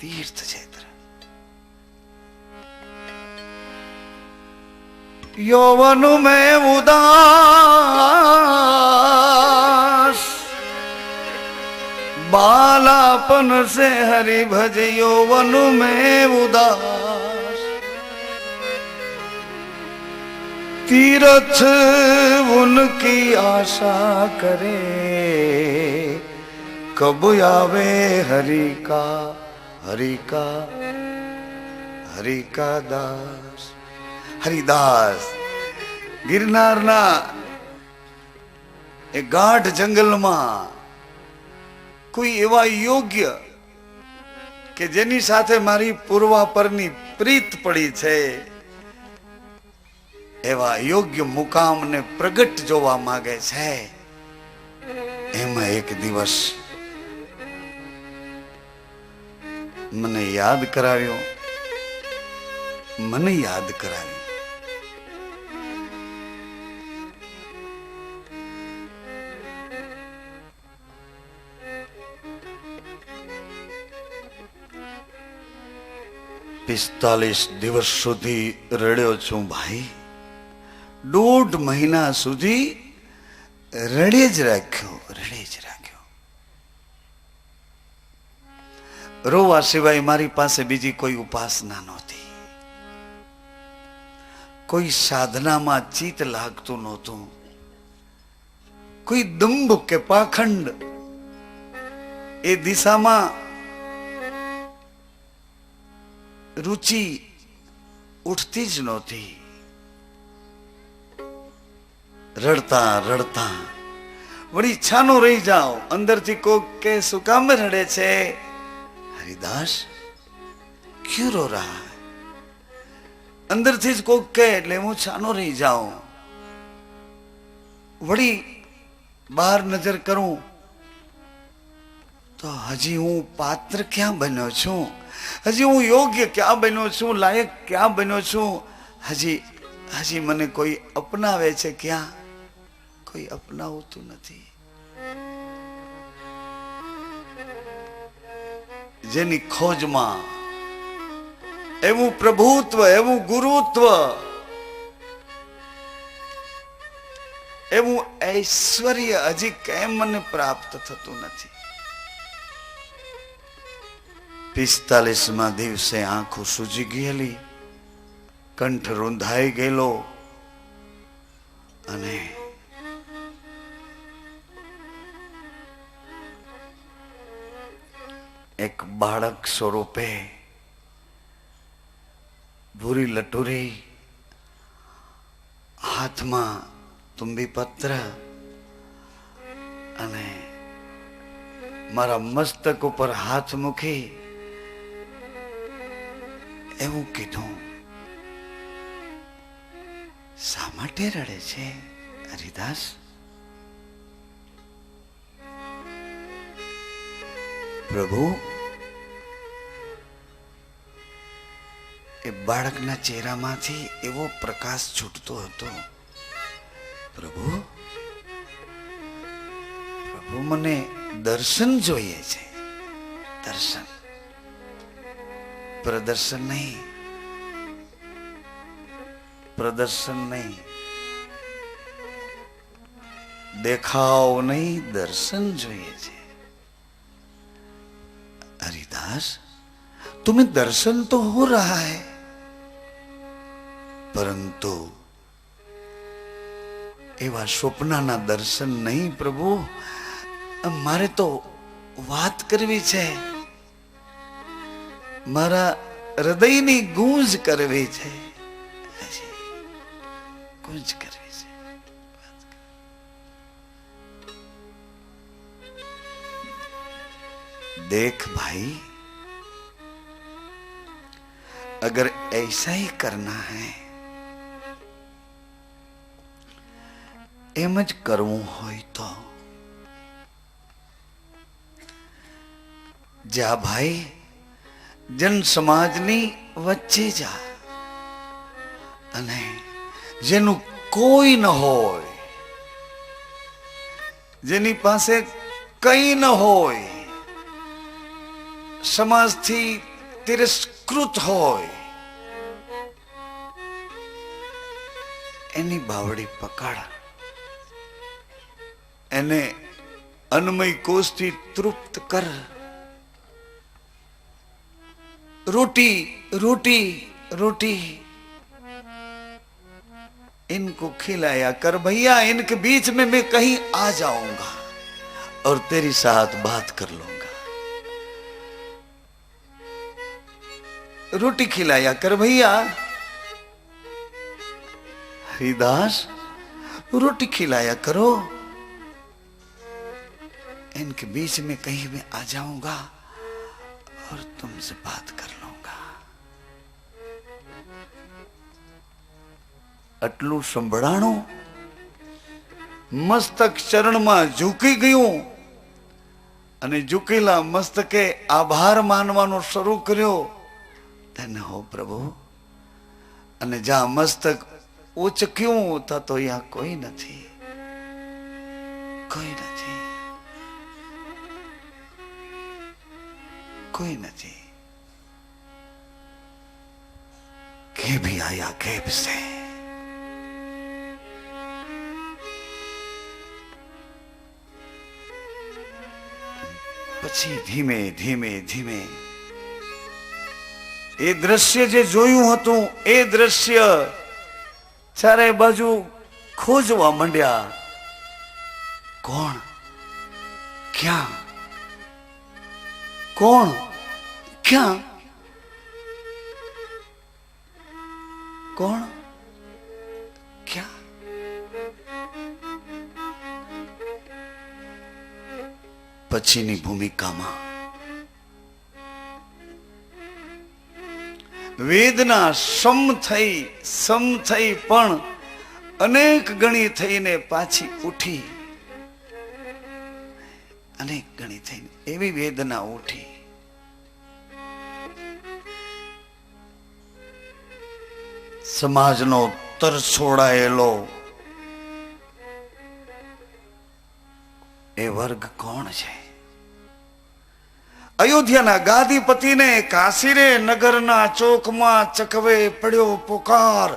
તીર્થ ક્ષેત્ર. यौवन में उदास बालापन से हरि भज यौवन में उदास तीरथ उनकी आशा करे, कब आवे हरि का हरि का हरि का दास। हरिदास गिरनाરના એ ગાઢ જંગલમાં કોઈ એવા યોગ્ય કે જેની સાથે મારી પૂર્વાપરની પ્રીત પડી છે, એવા યોગ્ય મુકામને પ્રગટ જોવા માંગે છે. એમાં એક દિવસ મને યાદ કરાવ્યો, મને યાદ કરાવ્યું. પિસ્તાલીસ દિવસ સુધી રડ્યો છું ભાઈ. 1.5 મહિના સુધી રડે જ રાખ્યો, રડે જ રાખ્યો. રોવા સિવાય મારી પાસે બીજી કોઈ ઉપાસના નહોતી, કોઈ સાધનામાં ચિત્ત લાગતું નહોતું, કોઈ દંભ કે પાખંડ એ દિશામાં रुचि उठती ज नहोती. रड़ता रड़ता वड़ी छानो रही जाओ. अंदर थी कोक के सुकाम रड़े छे, हरिदास क्यों रो रहा है? अंदर थी ज कोक के એટલે હું છાનો રહી જાઉં. વળી બહાર નજર કરું તો હજી હું પાત્ર ક્યાં બન્યો છું, હજી હું યોગ્ય ક્યાં બન્યો છું, લાયક ક્યાં બન્યો છું. હજી મને કોઈ અપનાવે છે ક્યાં? કોઈ અપનાવતું નથી. જેની ખોજમાં એવું પ્રભુત્વ, એવું ગુરુત્વ, એવું ઐશ્વર્ય હજી કેમ મને પ્રાપ્ત થતું નથી? 45મા દિવસે આંખો સૂજી ગયેલી, કંઠ રૂંધાઈ ગયેલો અને એક બાળક સ્વરૂપે ભૂરી લટુરી, હાથમાં તુંબી પત્ર અને મારા મસ્તક ઉપર હાથ મૂકી એવું કીધું, શા માટે રડે છે હરિદાસ? પ્રભુ, એ બાળકના ચહેરામાંથી એવો પ્રકાશ છૂટતો હતો. પ્રભુ, પ્રભુ મને દર્શન જોઈએ છે, દર્શન, પ્રદર્શન નહીં, પ્રદર્શન નહીં, દેખાવ નહીં, દर्शन જોઈએ છે. हरिदास, तुम्हें दर्शन तो हो रहा है, परंतु एवा स्वप्नना दर्शन नहीं प्रभु. मारे तो વાત કરવી છે, મારા હૃદયની ગૂંજ કરવી છે, ગૂંજ કરવી છે. देख भाई, अगर ऐसा ही करना है, एम ज करवू होय तो जा भाई, जन समाजनी वच्चे जा अने जेनु कोई न होय, जेनी पासे कई न होय, समाज थी तिरस्कृत होय, एनी बावड़ी पकड़, एने अन्नमय कोष थी तृप्त कर. रोटी रोटी रोटी इनको खिलाया कर भैया, इनके बीच में मैं कहीं आ जाऊंगा और तेरी साथ बात कर लूंगा। रोटी खिलाया कर भैया। हरिदास रोटी खिलाया करो, इनके बीच में कहीं मैं आ जाऊंगा और तुमसे बात कर लूंगा। આટલું સંભળાણું, મસ્તક ચરણમાં ઝૂકી ગયું અને ઝૂકેલા મસ્તકે આભાર માનવાનો શરૂ કર્યો। ધન્ય હો પ્રભુ। અને જ્યાં મસ્તક ઉચક્યું તા તો અહીંયા કોઈ નથી, કોઈ નથી, કોઈ નથી। કે भी आया कैब से। પછી ધીમે ધીમે ધીમે એ દ્રશ્ય જે જોયું હતું એ દ્રશ્ય ચારે બાજુ ખોજવા માંડ્યા। કોણ, ક્યાં, કોણ, ક્યાં, કોણ, ક્યાં? પછીની ભૂમિકામાં વેદના સમ થઈ પણ અનેક ગણી થઈને પાછી ઉઠી, અનેક ગણી થઈને એવી વેદના ઉઠી। સમાજનો તરછોડાયેલો એ વર્ગ કોણ છે? અયોધ્યાના ગાદીપતિને કાશીરે નગરના ચોકમાં ચકવે પડ્યો પુકાર,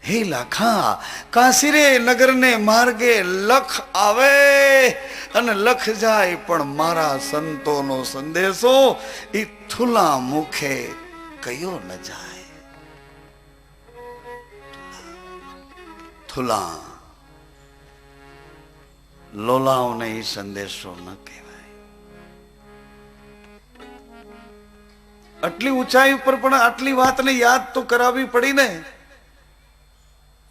હે લાખા કાશીરે નગરને માર્ગે લખ આવે અને લખ જાય પણ મારા સંતોનો સંદેશો ઈ થુલા મુખે કયો ન જાય। થુલા લોલાઓને એ સંદેશો ન કહેવાય। આટલી ઊંચાઈ ઉપર પણ આટલી વાતને યાદ તો કરાવવી પડી ને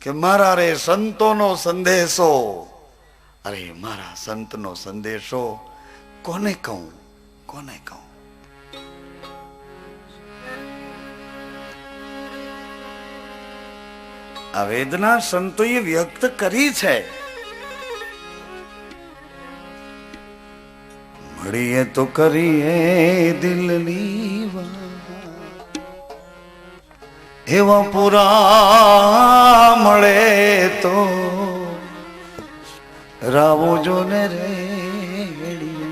કે મારા રે સંતોનો સંદેશો, અરે મારા સંતનો સંદેશો કોને કહું, કોને કહું? આ વેદના સંતોએ વ્યક્ત કરી છે। મળીએ તો કરીએ દિલની વાત, એવા પૂરા મળે તો રાવો જોને રેડીએ।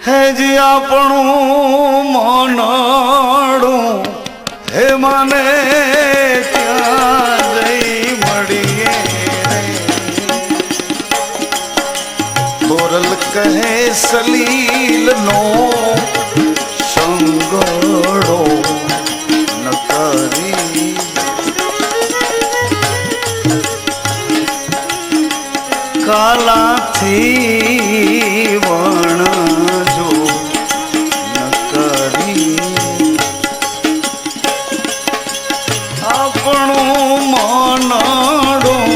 હેજી આપણું મનડું હે માને ત્યાં જઈ મળીએ। બોરલ કહે સલીલ નો સંગડો ન કરી, કાલાથી વણજો ન કરી। આપણું મનડું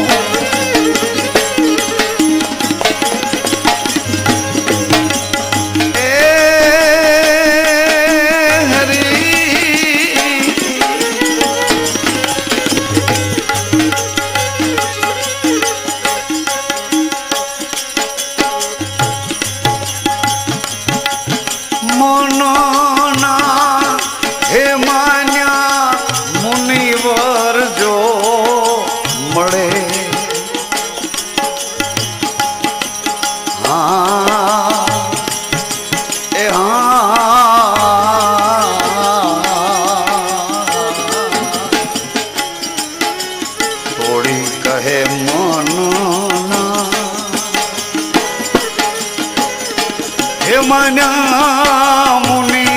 મના મુનિ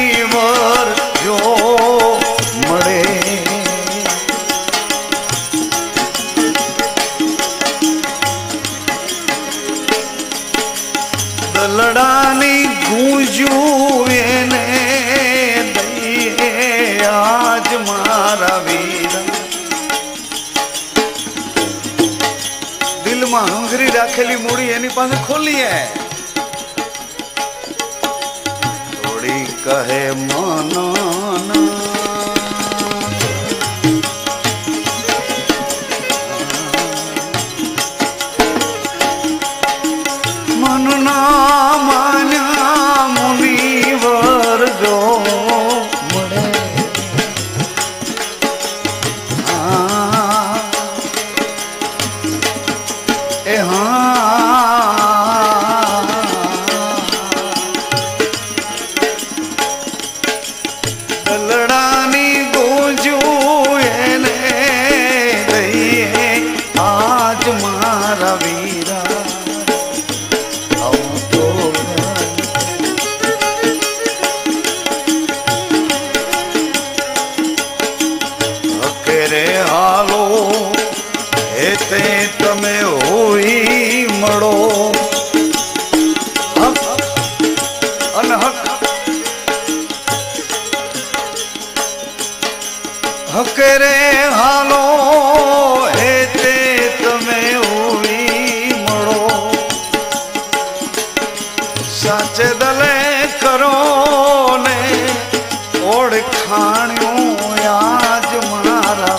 મોટી મૂડી એની પાસે ખોલી હે થોડી કહે મન મનના માન્યા મુનિવર જો મળે એ દલડાની ગોજું એને દઈએ આજ મારા વીરા રે હાલો એ તે તમે હોઈ મળો હક અનહક હક રે હાલો એ તે તમે હોઈ મળો સાચે દલે કરો ને ઓળખાણ્યું આજ મારા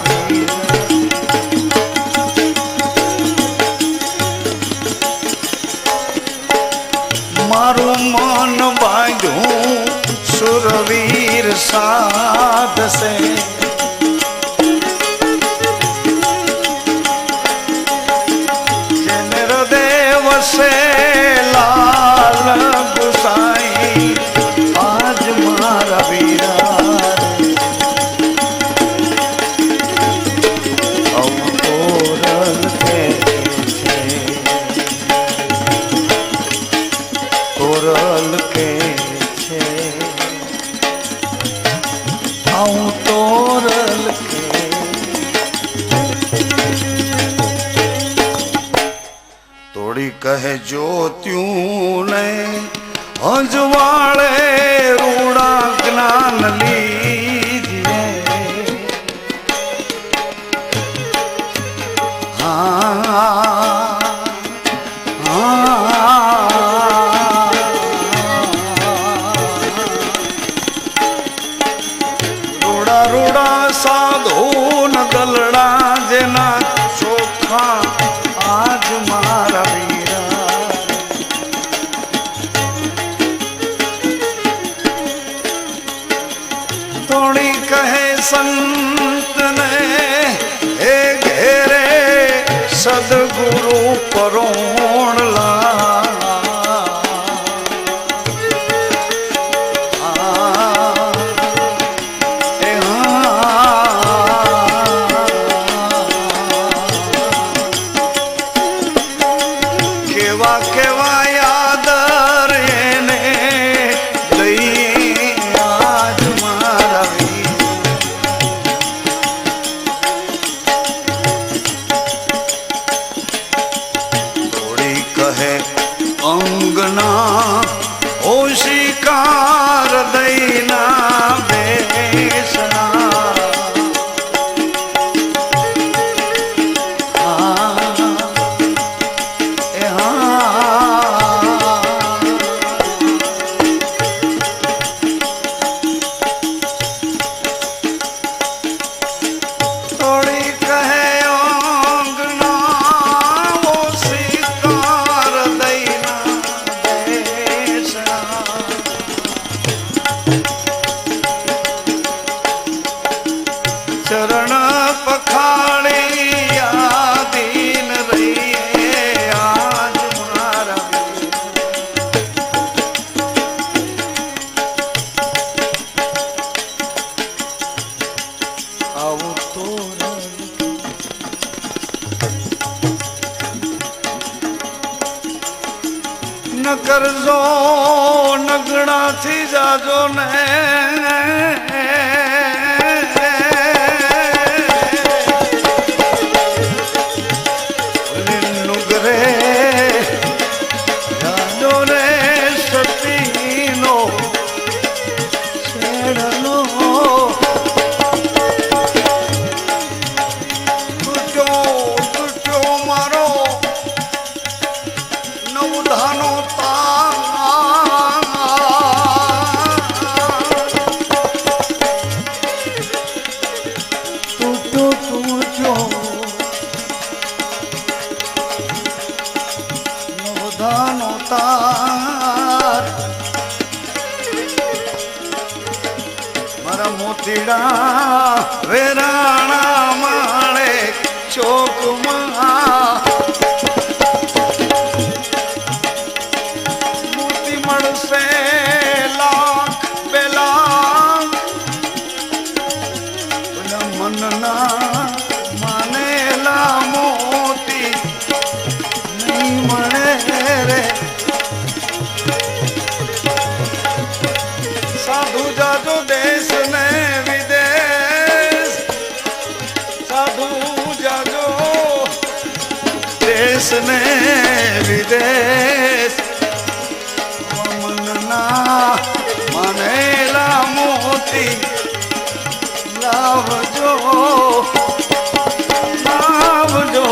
મારું મન બાંધ્યું સુરવીર સાધશે જેને હૃદય વસે લાલ ગુસાઈ આજ મારા વીરા કોરલ કે છે આવું તોરલ કે થોડી કહે જોત્યું ને હજવાળે રૂડા જ્ઞાન લીજીએ રૂડા સાધો ન દલડા જેના ચોખા આજ મારા વીરા થોડી કહે સંતને એ ઘેરે સદગુરુ પરોણલા કેવા કેવા યાદ એને દઈ આજ મારા થોડી કહે અંગના ઓશિકાર દઈના બેસના ચરણ પખાણી આધીન રહીએ આજ મારા આવું તો ન કરજો નગણાથી જાજો ને મારા મોતીડા વેરાણા માળે ચોકમાં મોતી મળશે લાખ પેલા મનના માનેલા મોતી નહીં મળે રે સાધુ જાજો દેશ ને વિદેશ સાધુ જાજો દેશ ને વિદેશ મનના માનેલા મોતી લાવજો લાવજો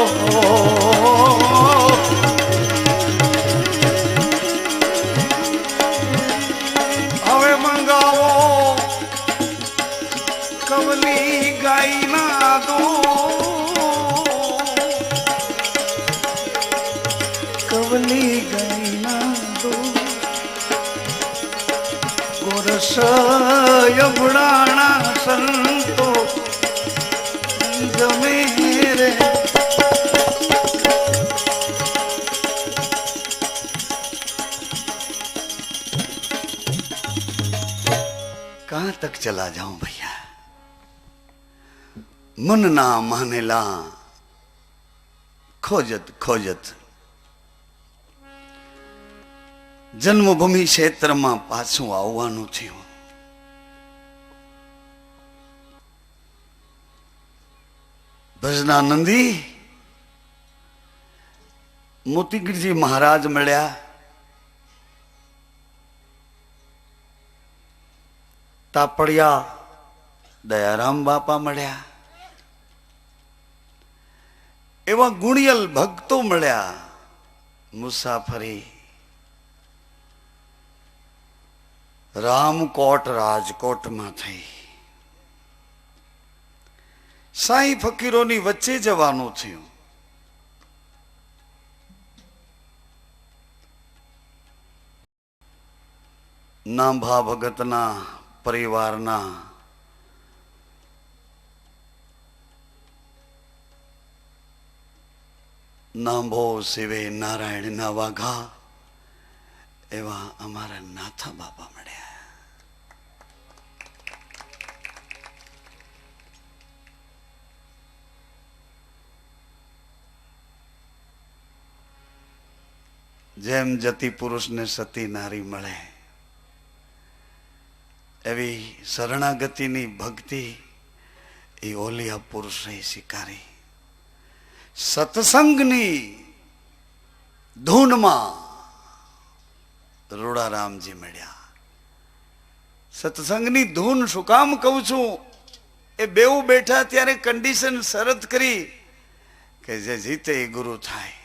હવે મંગાવો કવલી ગાયના દૂધ કવલી ગાયના દૂધ ગોરસ યમણાના સંતો જમે રે कहां तक चला जाऊं भैया मन ना मानेला खोजत खोजत જન્મભૂમિ ક્ષેત્રમાં પાછું આવવાનું થયું. ભજનાનંદી મોતીગીરજી મહારાજ મળ્યા. તાપડિયા દયારામ બાપા મળ્યા. એવા ગુણિયલ ભક્તો મળ્યા. મુસાફરી રામકોટ રાજકોટમાં થઈ. સાઈ ફકીરોની વચ્ચે જવાનું થયું. નાંભા ભગતના પરિવારના નાંભો શિવે નારાયણના વાઘા એવા અમારા નાથા બાપા મળ્યા. જેમ જતી પુરુષને સતી નારી મળે એવી શરણાગતિની ભક્તિ એ ઓલિયા પુરુષે સ્વીકારી. સત્સંગની ધૂનમાં રૂડારામજી મળ્યા. સત્સંગની ધૂન શું કામ કહું છું? એ બેઉ બેઠા ત્યારે કન્ડિશન શરત કરી કે જે જીતે એ ગુરુ થાય.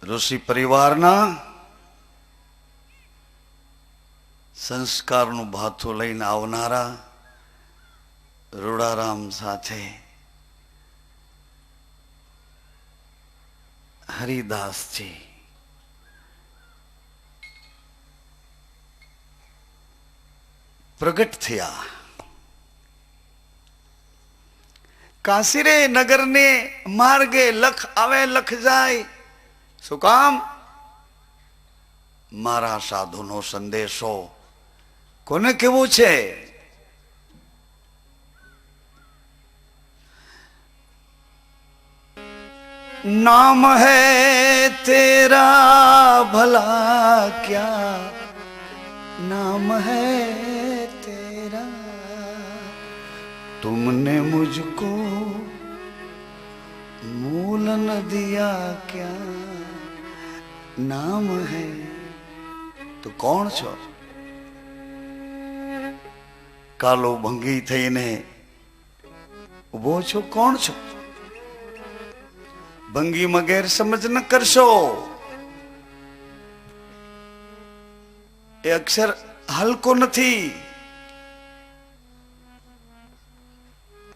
ઋષિ પરિવારના સંસ્કારનું ભાથું લઈને આવનારા રૂડારામ સાથે હરિદાસજી પ્રગટ થયા. કાશીરે નગરને માર્ગે લખ આવે લખ જાય. શું કામ? મારા સાધુનો સંદેશો કોને કેવો છે? नाम है तेरा भला क्या, नाम है तेरा, तुमने मुझको मूल न दिया क्या, नाम है. તો કોણ છો? કાલો ભંગી થઈને ઉભો છો, કોણ છો? ભંગીમાં ગેર સમજ ન કરશો. એ અક્ષર હલકો નથી,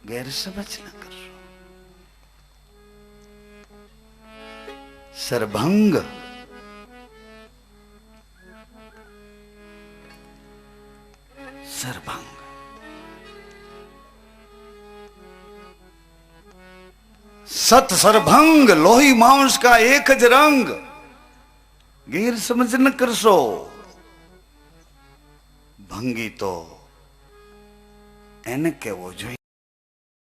ગેર સમજ ન કરશો. સરભંગ सरभंग सत सरभंग लोही मांस का एक ज रंग गैर समझ न करशो भंगी तो એને કેવો જોઈએ।